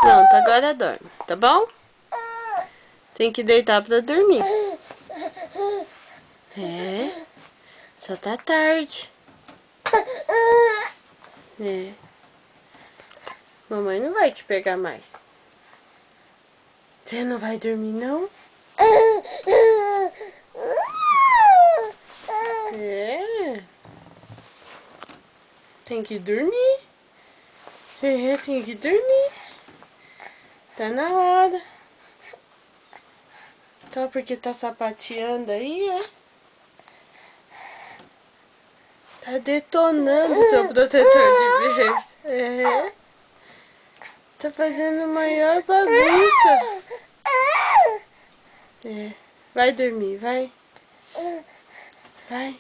Pronto, agora dorme, tá bom? Tem que deitar pra dormir. É, já tá tarde. É. Mamãe não vai te pegar mais. Você não vai dormir, não? É. Tem que dormir. É, tem que dormir. Tá na hora. Só porque tá sapateando aí, é? Tá detonando seu protetor de berço. É. Tá fazendo maior bagunça. É. Vai dormir, vai. Vai.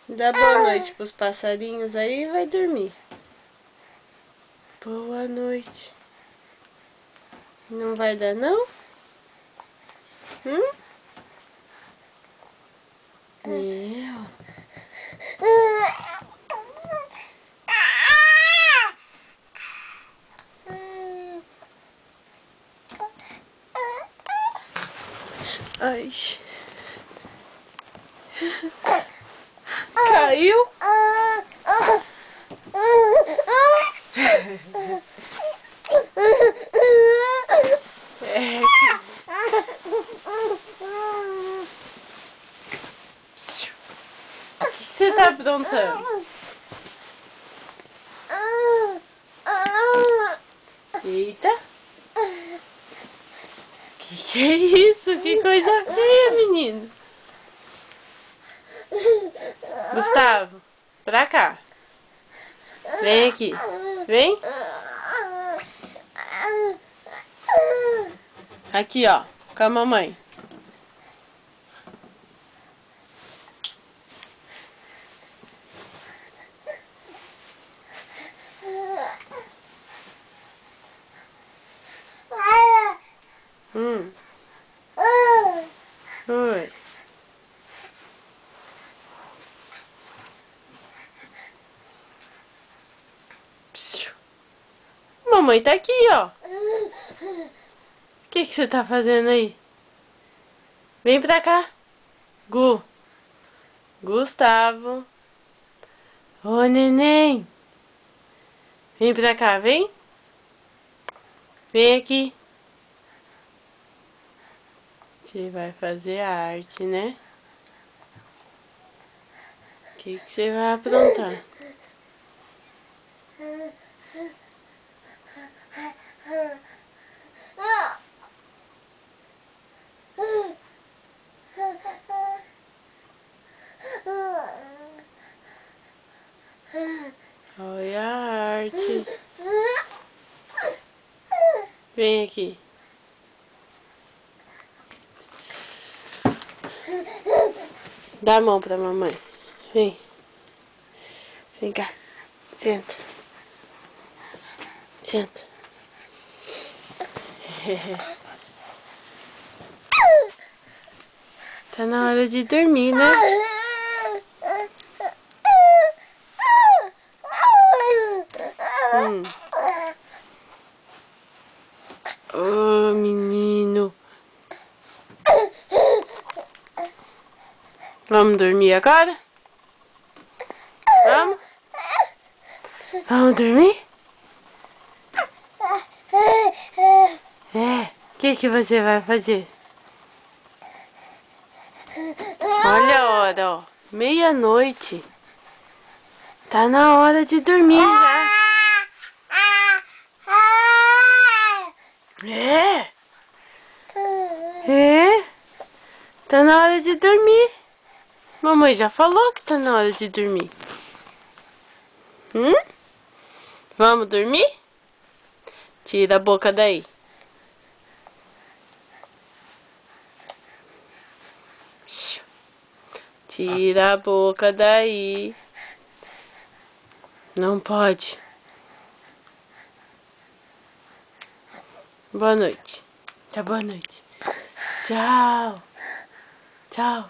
Dá boa noite pros passarinhos aí e vai dormir. Boa noite. Não vai dar, não? Eu. Ai. Caiu? É. O que você tá aprontando? Eita. Que é isso? Que coisa feia, menino. Gustavo, pra cá. Vem aqui. Vem. Aqui, ó. Com a mamãe. Oi. Mamãe tá aqui, ó. O que você tá fazendo aí? Vem pra cá. Gustavo. Ô, neném. Vem pra cá, vem. Vem aqui. Você vai fazer arte, né? O que você vai aprontar? Olha a arte. Vem aqui. Dá a mão pra mamãe. Vem. Vem cá. Senta. Senta. Tá na hora de dormir, né? Ô, menino. Vamos dormir agora? Vamos? Vamos dormir? É. O que você vai fazer? Olha a hora, ó. Meia-noite. Tá na hora de dormir já. É. É. Tá na hora de dormir. Mamãe já falou que tá na hora de dormir. Vamos dormir? Tira a boca daí. Tira a boca daí. Não pode. Boa noite. Tá, boa noite. Tchau. Tchau.